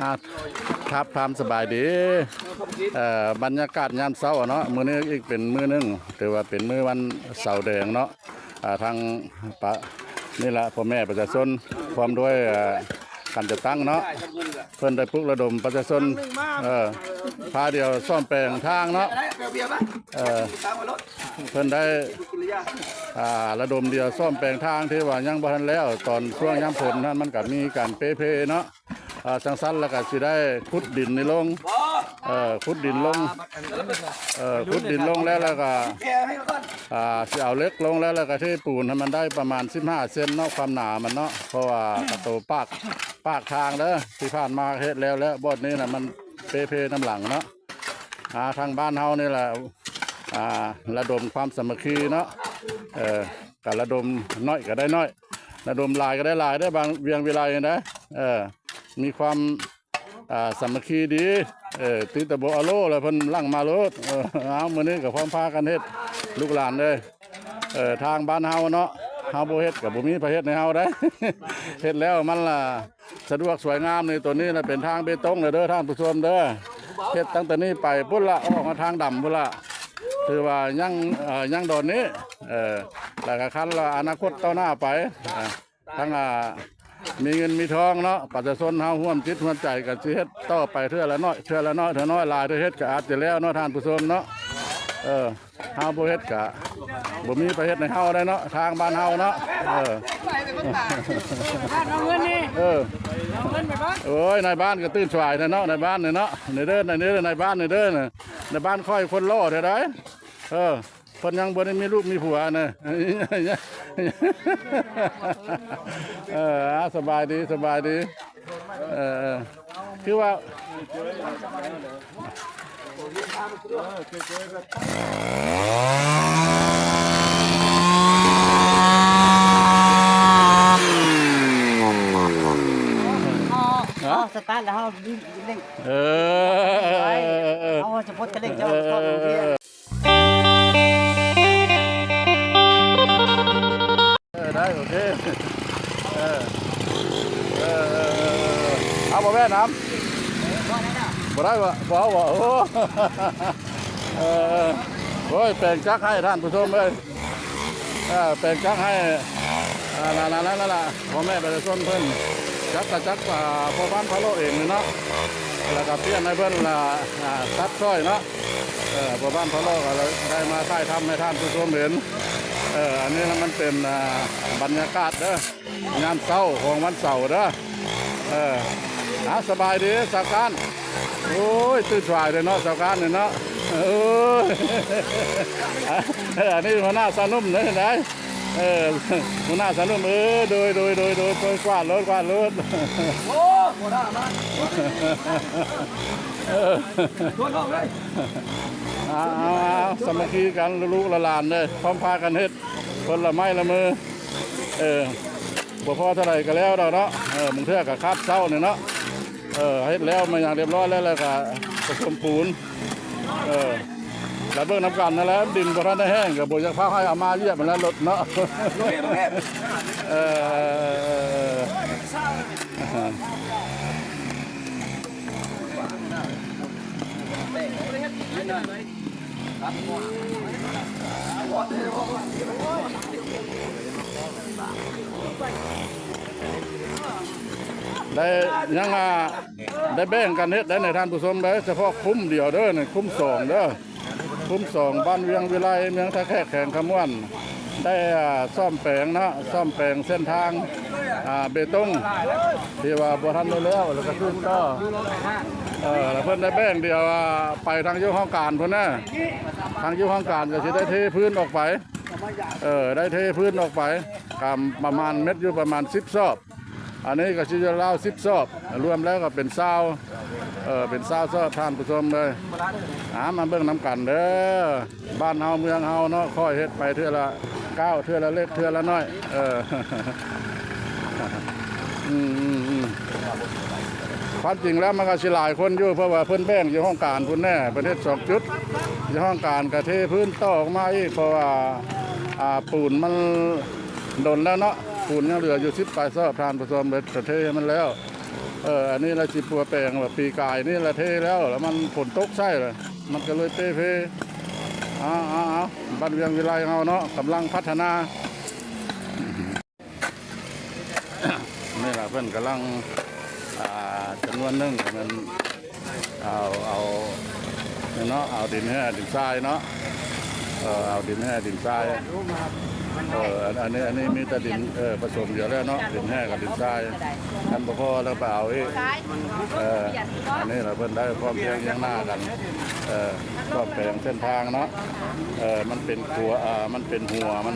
อ่าครับความสบายดีบรรยากาศยามเช้าเนาะมื้อนี้อีกเป็นมื้อนึงถือว่าเป็นมื้อวันเสาร์แดงเนาะทางปะนี่ละพ่อแม่ประชาชนพร้อมด้วยการจะตั้งเนาะเพิ่นได้ปลุกระดมประชาชนพาเดียวซ่อมแปลงทางเนาะเพิ่นได้ระดมเดียวซ่อมแปลงทางที่ว่ายังบ่ทันแล้วตอนช่วงยามฝนนั้นมันก็มีการเปเนาะจังสั้นแล้วก็สิได้ขุดดินนี่ลงขุดดินลงขุดดินลงแล้วก็สิเอาเล็กลงแล้วก็ที่ปูนให้มันได้ประมาณ15 เซนเนาะความหนามันเนาะเพราะว่าประตูปากทางเด้อที่ผ่านมาเฮ็ดแล้วบอดนี้น่ะมันเพน้ำหลังเนาะทางบ้านเฮานี่แหละระดมความสามัคคีเนาะการระดมน้อยก็ได้น้อยระดมหลายก็ได้หลายได้บางเวียงเวลาอย่างนะมีความสามัคคีดีตีตะโบอโลแล้วเพิ่นลั่งมาโลดเอามื้อนี้ก็พร้อมพากันเฮ็ดลูกหลานเลยทางบ้านเฮาเนาะเฮาบ่เฮ็ดก็บ่มีประเฮ็ดในเฮาได้ เฮ็ดแล้วมันล่ะสะดวกสวยงามในตัวนี้น่ะเป็นทางเบตงเด้อท่านผู้ชมเด้อเฮ็ดตั้งแต่นี้ไปพุ่นละออกมาทางดำพุ่นละคือว่ายังดอนนี้แล้วก็คันละอนาคตต่อหน้าไปทั้งมีเงินมีทองเนาะประชาชนเฮาร่วมจิตร่วมใจกับสิเฮ็ดต่อไปเทื่อละน้อยเทื่อน้อยหลายเทื่อเฮ็ดก็อาจจะแล้วเนาะท่านผู้ชมเนาะเฮาบ่เฮ็ดก็บ่มีประเฮ็ดในเฮาได้เนาะทางบ้านเฮาเนาะเอาเงินนี่เอาเงินไปบ้านโอ้ยในบ้านก็ตื่นสายเนาะในบ้านเนี่ยเนาะในเด้อในบ้านในเด้อในบ้านค่อยคนล่อเท่าใดเพิ่นยังบ่ได้มีลูกมีผัวน่ะสบายดีคือว่าสตาร์ทแล้วเขาเล่นเขาจะพูดจะเล่นจะชอบได้โอเคเอาบ่แม่น้ำบ่ได้บ่เอาบ่โอ้ยแปลงจักให้ท่านผู้ชมเลยแปลงจักให้นั่นล่ะพ่อแม่ประชาชนเพิ่นจักพ่อบ้านพะโลเองเนาะแล้วก็เปลี่ยนให้เพิ่นตัดซ้อยเนาะพ่อบ้านพะโลก็ได้มาถ่ายทำให้ท่านผู้ชมเห็นอันนี้มันเป็นบรรยากาศเด้องานเช้าของวันเสาร์เด้อสบายดีสาวการโอ้ยตื่นสายเลยเนาะสาวการเนี่ยเนาะอันนี้หัวหน้าสนุ่มเนี่ยได้หัวหน้าสนุ่มโดยกวาดรถโอ้หัวหน้ามาชวนออกเลยสามัคคีกันลูกหลานเลยพร้อมพากันเฮ็ดคนละไม้ละมือบ่พอเท่าไหร่ก็แล้วเนาะมึงเทื่อกับคาดเศร้าเนี่ยเนาะเฮ็ดแล้วมาอย่างเรียบร้อยแล้วก็ผสมปูนแล้วเบิ่งน้ำกันนั่นแหละดินบ่ทันได้แห้งก็บ่อยากพาให้เอามาเยียบมันแล้วรถเนาะได้ยังได้แบ่งกันเฮ็ดได้ในท่านผู้ชมได้เฉพาะคุ้มเดียวเด้อนี่คุ้ม2เด้อคุ้ม2บ้านเวียงวิไลเมืองท่าแขกแข่งขมวนได้ซ่อมแปลงนะซ่อมแปลงเส้นทางเบตงที่ว่าบ่ทันได้แล้วแล้วก็ขึ้นก็แล้วเพิ่นได้แบ่งเดียวไปทางยุห้องการพุ่นน่ะทางยุห้องการก็สิได้เทพื้นออกไปได้เทพื้นออกไปกับประมาณเม็ดอยู่ประมาณ10 ซอบอันนี้ก็สิจะราว10 ซอบรวมแล้วก็เป็น20เป็น20 ซอบท่านผู้ชมเลยมาเบิ่งน้ำกันเด้อบ้านเฮาเมืองเฮาเนาะค่อยเฮ็ดไปเทื่อละ9เทื่อละเล็กเทื่อละน้อยความจริงแล้วมันก็สิหลายคนอยู่เพราะว่าเพิ่นแบ่งอยู่ห้องการพุ่นแน่ประเทศ2 จุดอยู่ห้องการก็เทพื้นต่อออกมาอีกเพราะว่าปูนมันดนแล้วเนาะปูนยังเหลืออยู่10 ปลายซอกทานผสมเบ็ดเทมันแล้ว อันนี้ละสิปัวแปลงแบบปีกายนี่ละเทแล้วมันฝนตกใช่เลยมันก็เลยเป้เพบ้านเวียงวิไลเราเนาะกำลังพัฒนา นี่แหละเพื่อนกำลังจำนวนหนึงมันเอาเนาะเอาดินแห่ดินทรายเนาะเอาดินแห่ดินทรายอันนี้มีแต่ดินผสมอยู่แล้วเนาะดินแห่กับดินทรายกันบ่พอแล้วไปเอาอีกอันนี้เราเพิ่นได้ความเพียงยังหน้ากันก็แปลงเส้นทางเนาะมันเป็นหัวมันเป็นหัวมัน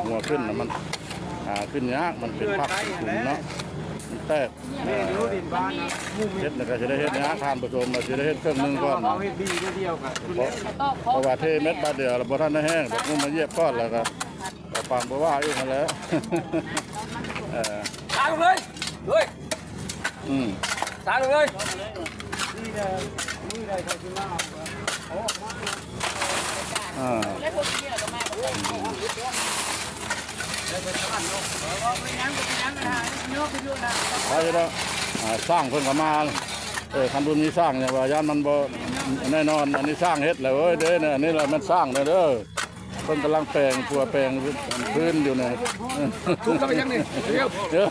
หัวขึ้นมันขึ้นยากมันเป็นพักสูงเนาะมันแตกเฮ็ดก็จะได้เฮ็ดยากทานผสมมาจะได้เฮ็ดเครื่องนึงก่อนเพราะว่าเทเม็ดบาดเดียวแล้วบ่ทันได้แห้งเดี๋ยวมันมาเยียบก้อนแล้วก็ฟังบ่ว่าอีกนั่นแหละตายเลยด้วยตายเลยไปแล้วสร้างเพิ่นก็มาคันบุญมีสร้างเนี่ยว่าย่านมันบ่แน่นอนอันนี้สร้างเฮ็ดแล้วเด้อเนี่ยอันนี้แหละมันสร้างเด้อเพิ่นกำลังแปลงตัวแปลงพื้นอยู่เนี่ยทุกข์เป็นยังนี่เดี๋ยว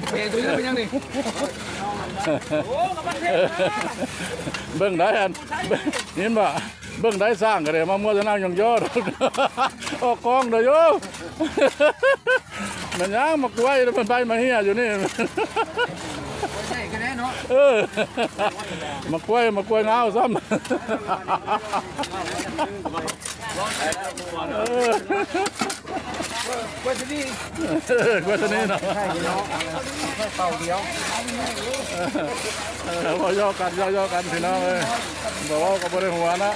เปลี่ยนตัวนี้เป็นยังนี่เบิ่งได้อันเห็นบ่เบิ่งได้สร้างก็ได้มามัวจะนั่งยองๆออกกองเด้อโยมันยังมากล้วยมันไปมาเฮียอยู่นี่ใช่กันแน่เนาะมากล้วยเงาซ้ำกว่าจะนี่เนาะใช่เนาะเป่าเดียวพอย่อกันพี่น้องเลยบอกว่าก็บ่ได้หัวนะ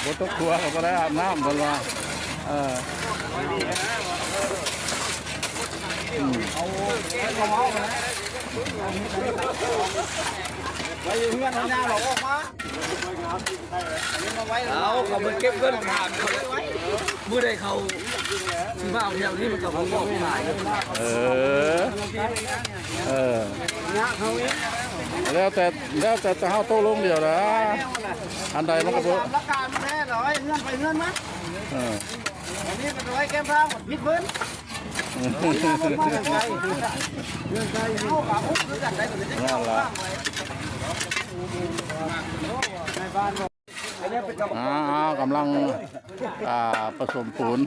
บ่ตกหัวก็บ่ได้อาบน้ำเพิ่นว่าไว้เพื่อนทำงานหรอกออกมาเอาเขามาเก็บเงินผ่านมือใดเขาที่มาเอาแถวนี้มันก็ของบอกขายแล้วแต่เฮาโตลงเดียวนะอันใดมันก็บ่ราคาแท้หน่อยเงินไปเงินมั้ยอันนี้ก็ร้อยแก้มร่างมิดเบิ้ลเงินใจเอาปากอุ้มรู้จักได้ตัวนี้นั่นล่ะในบ้านกำลังผสมปูน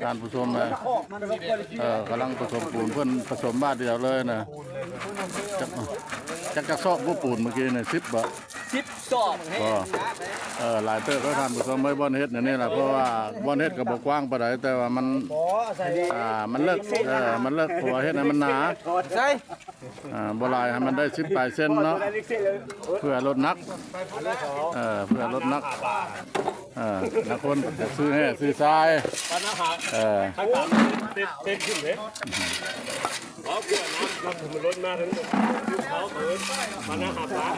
การผสมกำลังผสมปูนเพื่อนผสมบ้านเดียวเลยนะจักซอกผู้ปูนเมื่อกี้เนี่ย10 บาท10 ซอกก็หลายเต้ก็ทำผสมไว้บอนเฮ็ดนี่แหละเพราะว่าบอนเฮ็ดก็บ่กว้างปานใดแต่ว่ามันเลิกเพราะว่าเฮ็ดให้มันหนาใช่บ่หลายให้มันได้10 ปลายเส้นเนาะเพื่อลดน้ำเพื่อลดน้ำนักคนจะซื้อแห่ซื้อทรายทั้งสามเต้นขึ้นเลยเพื่อน้ำมันล้นมาถึงเขาเปิดมันน่าหักล้าง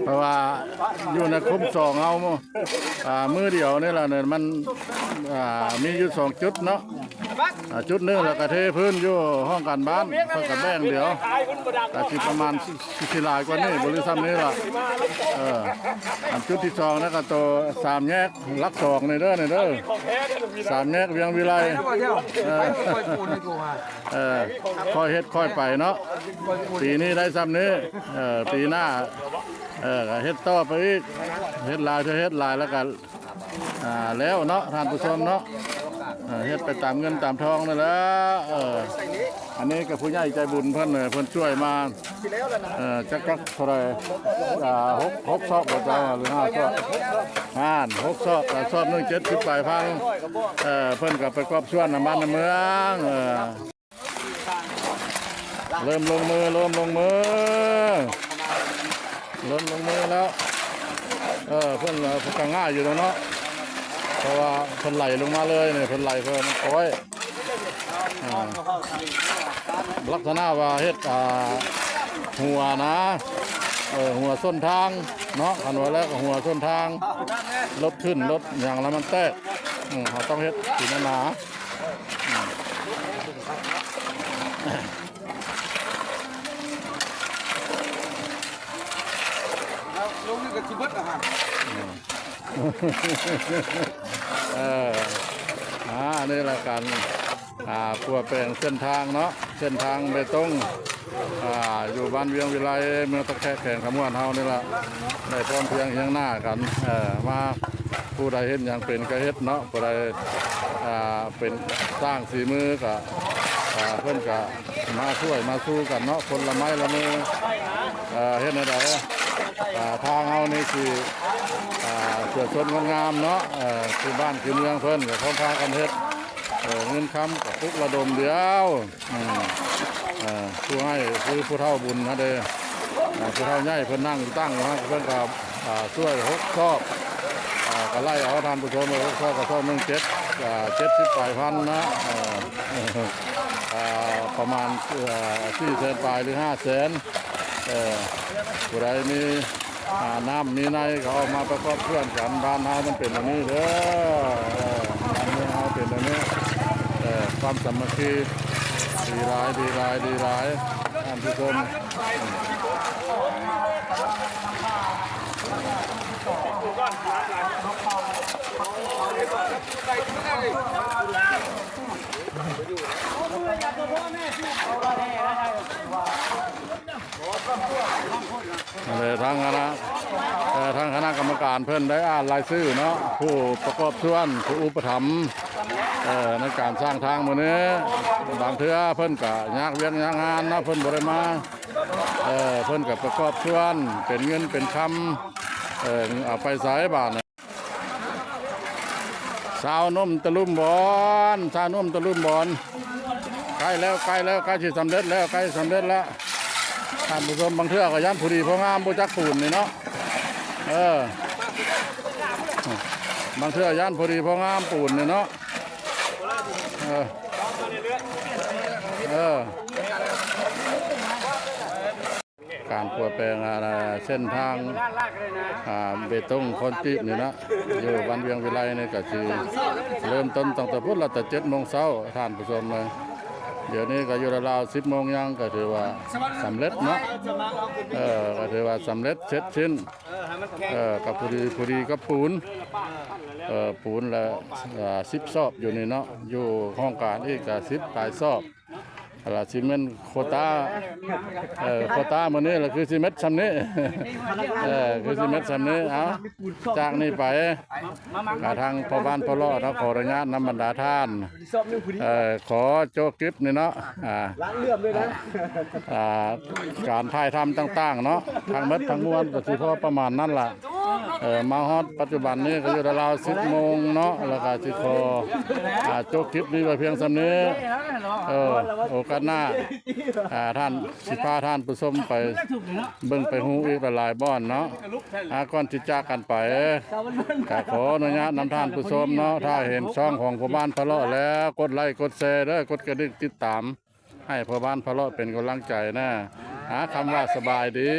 เพราะว่าอยู่ในคุม2เอามือเดียวนี่แหละเนี่ยมันมีอยู่2 จุดเนาะจุดนึงแล้วก็เทพื้นอยู่ห้องการบ้านเพื่อกับแบ่งเดียวแต่สิประมาณ4 ลายกว่านี้บริษัทนี้ล่ะจุดที่2นั่นก็ตัว3 แยกลัก2นี่เด้อ3 แยกเวียงวิไลค่อยเฮ็ดค่อยไปเนาะปีนี้ได้ซ้ำนี้ปีหน้าเฮ็ดต่อไปอีกเฮ็ดลายจะเฮ็ดลายแล้วกันแล้วเนาะท่านผู้ชมเนาะเฮ็ดไปตามเงินตามทองนั่นแหละอันนี้ก็ผู้ใหญ่ใจบุญเพิ่นช่วยมาจักเท่าไหร่6 ซอกบ่เจ้าหรือ5 ซอก6 ซอกซอกนึง70 ปลายพันเพิ่นก็ไปกอบชวนน้ำบ้านน้ำเมืองเริ่มลงมือแล้วเพิ่นก็ง่ายอยู่แล้วเนาะเพราะว่าเพิ่นไหลลงมาเลยเนี่ยเพิ่นไหลเพิ่นก้อยลักษณะว่าเฮ็ดหัวนะหัวส้นทางเนาะคันว่าแล้วก็หัวส้นทางรถขึ้นรถอย่างละมันแตก เขาต้องเฮ็ดสีหนาลงนี่ก็ชิบดอาหาร นี่แหละการปัวแปลงเส้นทางเนาะเส้นทางเบตงอยู่บ้านเวียงวิไลเมืองตะแคงแข่งขมวนเฮานี่ละได้พร้อมเพรียงเฮียงหน้ากันมาผู้ใดเห็นอย่างเป็นก็เฮ็ดเนาะผู้ใดเป็นสร้างสีมือก็เพิ่นก็มาช่วยมาสู้กันเนาะคนละไม้ละมือเฮ็ดได้ทางเฮานี่คือเกิดชนงามเนาะคือบ้านคือเมืองเพิ่นก็พร้อมพากันเฮ็ดเงินคำกับทุกระดมเดียวผู้ให้คือผู้เฒ่าบุญนะเด้ผู้เฒ่าใหญ่เพิ่นนั่งตั้งนะเพิ่นก็ช่วย6 ชอบก็ไล่เอาทานผู้ชม6 ชอบก็ชอบ70 ปลายพันนะประมาณ400,000 ปลายหรือ500,000ผู้ใดมีน้ำมีในเขาเอามาประกอบเพื่อนกันบ้านเฮามันเป็นแบบนี้เด้อบ้านเมืองเฮาเป็นแบบนี้ความสามัคคีดีหลายท่านผู้ชมทางคณะกรรมการเพิ่นได้อ่านรายชื่อเนาะผู้ประกอบส่วนผู้อุปถัมภ์ในการสร้างทางมื้อนี้บางเทื่อเพิ่นก็ยากเวียนยากงานเนาะเพิ่นบ่ได้มาเพิ่นก็ประกอบส่วนเป็นเงินเป็นคำเอาไปใช้บ้านสาวนมตะลุ่มบอนสาวนมตะลุ่มบอนใกล้แล้วใกล้สิสำเร็จแล้วท่านผู้ชมบางเทื่อก็ย่านผู้ดีพองามบ่จักปูนนี่เนาะบางเทื่อย่านผู้ดีพองามปูนนี่เนาะการปัวแปลงเส้นทางเบตงคอนกรีตนี่นะอยู่บ้านเวียงวิไลนี่ก็คือเริ่มต้นตั้งแต่พุธละแต่7 โมงเช้าท่านผู้ชมเลยเดี๋ยวนี้ก็อยู่ราวๆ10 โมงยังก็ถือว่าสำเร็จเนาะก็ถือว่าสำเร็จเสร็จสิ้นกับผู้ดีกับปูนละ10 ซอบอยู่นี่เนาะอยู่ห้องการอีกก็10 ปลายซอบซีเมนต์โควต้ามื้อนี้ล่ะคือซีเมนต์ซำนี้คือซีเมนต์ซำนี้เอาจากนี้ไปทางพ่อบ้านพ่อรอดเนาะขออนุญาตนำบรรดาท่านขอโจกิฟนี่เนาะการถ่ายทำต่างๆเนาะทางเม็ดทางมวลก็สิพอประมาณนั้นล่ะมาฮอดปัจจุบันนี้ก็อยู่ราวๆ10 โมงเนาะแล้วก็สิขอโจกิฟนี่ไว้เพียงซำนี้โอกาสหน้าท่านสิพาท่านผู้ชมไปเบิ่งไปฮู้อีกหลายบ่อนเนาะก่อนที่จากกันไปก็ขออนุญาตนำท่านผู้ชมเนาะถ้าเห็นช่องของพ่อบ้านพะเลาะแล้วกดไลค์กดแชร์เด้อกดกระดิ่งติดตามให้พ่อบ้านพะเลาะเป็นกำลังใจนะคำว่าสบายดี